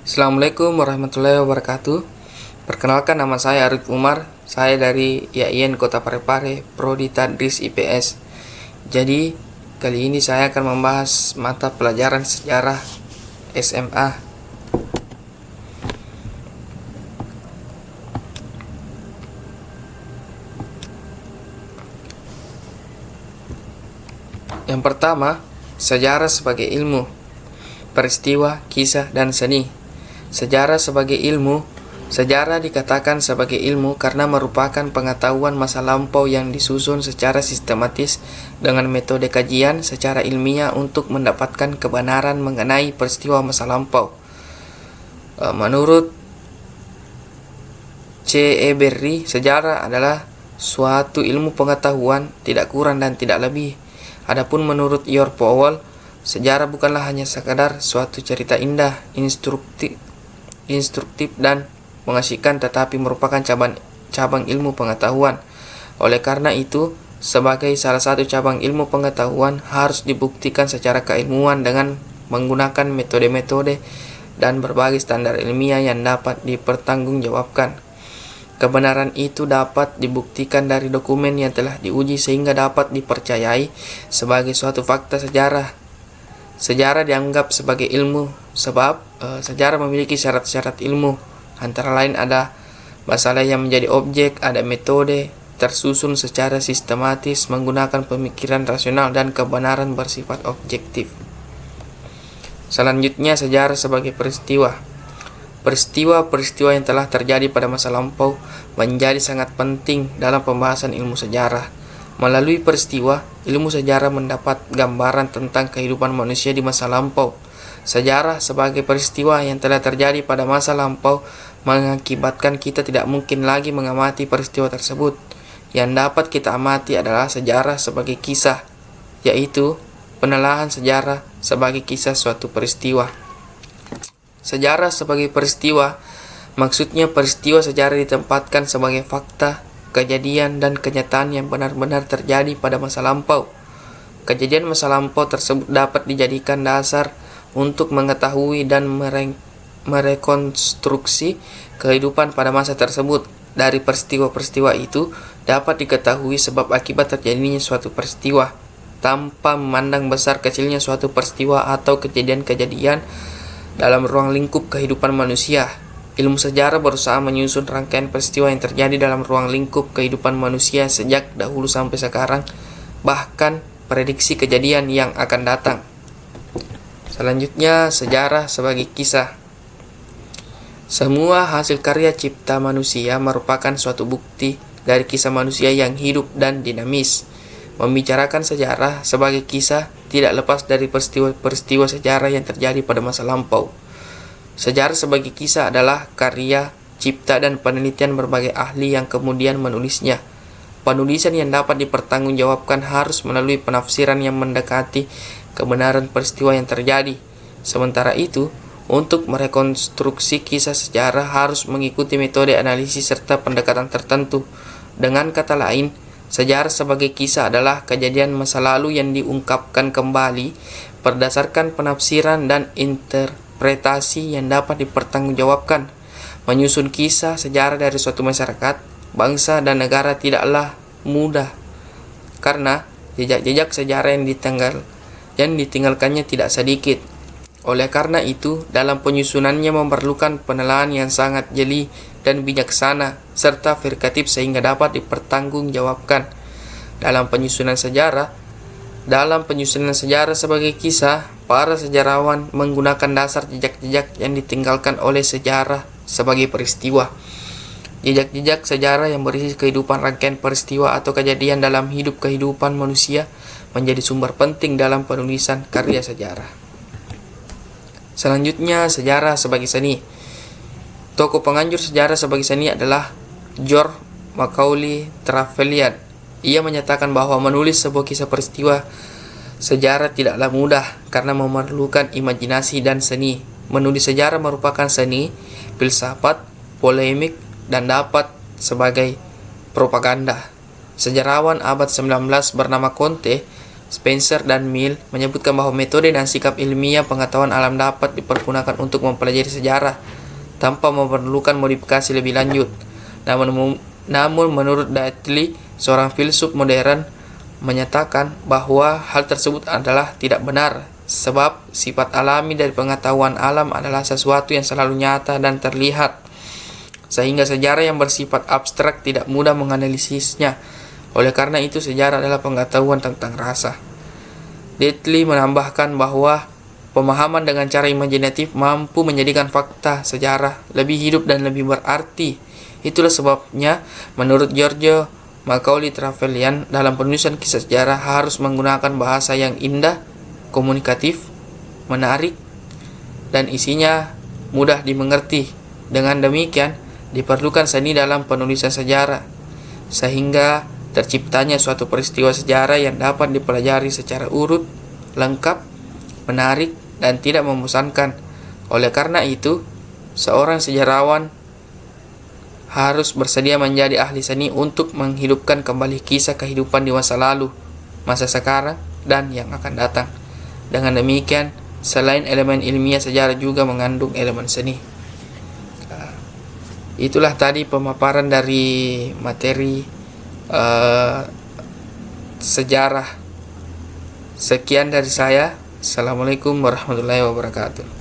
Assalamualaikum warahmatullahi wabarakatuh. Perkenalkan, nama saya Arif Umar. Saya dari IAIN Kota Parepare, Prodi Tadris IPS. Jadi, kali ini saya akan membahas mata pelajaran sejarah SMA. Yang pertama, sejarah sebagai ilmu, peristiwa, kisah, dan seni. Sejarah sebagai ilmu. Sejarah dikatakan sebagai ilmu karena merupakan pengetahuan masa lampau yang disusun secara sistematis dengan metode kajian secara ilmiah untuk mendapatkan kebenaran mengenai peristiwa masa lampau. Menurut C.E. Berry, sejarah adalah suatu ilmu pengetahuan, tidak kurang dan tidak lebih. Adapun menurut George Powell, sejarah bukanlah hanya sekadar suatu cerita indah, instruktif dan mengasihkan, tetapi merupakan cabang ilmu pengetahuan. Oleh karena itu, sebagai salah satu cabang ilmu pengetahuan harus dibuktikan secara keilmuan dengan menggunakan metode-metode dan berbagai standar ilmiah yang dapat dipertanggungjawabkan. Kebenaran itu dapat dibuktikan dari dokumen yang telah diuji sehingga dapat dipercayai sebagai suatu fakta sejarah. Sejarah dianggap sebagai ilmu sebab sejarah memiliki syarat-syarat ilmu. Antara lain ada masalah yang menjadi objek, ada metode, tersusun secara sistematis, menggunakan pemikiran rasional, dan kebenaran bersifat objektif. Selanjutnya, sejarah sebagai peristiwa. Peristiwa-peristiwa yang telah terjadi pada masa lampau menjadi sangat penting dalam pembahasan ilmu sejarah. Melalui peristiwa, ilmu sejarah mendapat gambaran tentang kehidupan manusia di masa lampau. Sejarah sebagai peristiwa yang telah terjadi pada masa lampau mengakibatkan kita tidak mungkin lagi mengamati peristiwa tersebut. Yang dapat kita amati adalah sejarah sebagai kisah, yaitu penelaahan sejarah sebagai kisah suatu peristiwa. Sejarah sebagai peristiwa, maksudnya peristiwa sejarah ditempatkan sebagai fakta, kejadian, dan kenyataan yang benar-benar terjadi pada masa lampau. Kejadian masa lampau tersebut dapat dijadikan dasar untuk mengetahui dan merekonstruksi kehidupan pada masa tersebut. Dari peristiwa-peristiwa itu dapat diketahui sebab akibat terjadinya suatu peristiwa, tanpa memandang besar kecilnya suatu peristiwa atau kejadian-kejadian dalam ruang lingkup kehidupan manusia. Ilmu sejarah berusaha menyusun rangkaian peristiwa yang terjadi dalam ruang lingkup kehidupan manusia sejak dahulu sampai sekarang, bahkan prediksi kejadian yang akan datang. Selanjutnya, sejarah sebagai kisah. Semua hasil karya cipta manusia merupakan suatu bukti dari kisah manusia yang hidup dan dinamis. Membicarakan sejarah sebagai kisah tidak lepas dari peristiwa sejarah yang terjadi pada masa lampau. Sejarah sebagai kisah adalah karya, cipta, dan penelitian berbagai ahli yang kemudian menulisnya. Penulisan yang dapat dipertanggungjawabkan harus melalui penafsiran yang mendekati kebenaran peristiwa yang terjadi. Sementara itu, untuk merekonstruksi kisah sejarah harus mengikuti metode analisis serta pendekatan tertentu. Dengan kata lain, sejarah sebagai kisah adalah kejadian masa lalu yang diungkapkan kembali berdasarkan penafsiran dan interpretasi yang dapat dipertanggungjawabkan. Menyusun kisah sejarah dari suatu masyarakat, bangsa, dan negara tidaklah mudah karena jejak-jejak sejarah yang ditinggalkannya tidak sedikit. Oleh karena itu, dalam penyusunannya memerlukan penelaahan yang sangat jeli dan bijaksana serta veritatif sehingga dapat dipertanggungjawabkan. Dalam penyusunan sejarah sebagai kisah, para sejarawan menggunakan dasar jejak-jejak yang ditinggalkan oleh sejarah sebagai peristiwa. Jejak-jejak sejarah yang berisi kehidupan rangkaian peristiwa atau kejadian dalam hidup kehidupan manusia menjadi sumber penting dalam penulisan karya sejarah. Selanjutnya, sejarah sebagai seni. Tokoh penganjur sejarah sebagai seni adalah George Macaulay Trevelyan. Ia menyatakan bahwa menulis sebuah kisah peristiwa sejarah tidaklah mudah karena memerlukan imajinasi dan seni. Menulis sejarah merupakan seni, filsafat, polemik, dan dapat sebagai propaganda. Sejarawan abad 19 bernama Conte Spencer dan Mill menyebutkan bahwa metode dan sikap ilmiah pengetahuan alam dapat dipergunakan untuk mempelajari sejarah tanpa memerlukan modifikasi lebih lanjut. Namun menurut Deightley, seorang filsuf modern, menyatakan bahwa hal tersebut adalah tidak benar, sebab sifat alami dari pengetahuan alam adalah sesuatu yang selalu nyata dan terlihat, sehingga sejarah yang bersifat abstrak tidak mudah menganalisisnya. Oleh karena itu, sejarah adalah pengetahuan tentang rasa. Deightley menambahkan bahwa pemahaman dengan cara imajinatif mampu menjadikan fakta sejarah lebih hidup dan lebih berarti. Itulah sebabnya, menurut Giorgio Macaulay Trevelyan, dalam penulisan kisah sejarah harus menggunakan bahasa yang indah, komunikatif, menarik, dan isinya mudah dimengerti. Dengan demikian, diperlukan seni dalam penulisan sejarah, sehingga terciptanya suatu peristiwa sejarah yang dapat dipelajari secara urut, lengkap, menarik, dan tidak membosankan. Oleh karena itu, seorang sejarawan harus bersedia menjadi ahli seni untuk menghidupkan kembali kisah kehidupan di masa lalu, masa sekarang, dan yang akan datang. Dengan demikian, selain elemen ilmiah, sejarah juga mengandung elemen seni. Itulah tadi pemaparan dari materi sejarah. Sekian dari saya. Assalamualaikum warahmatullahi wabarakatuh.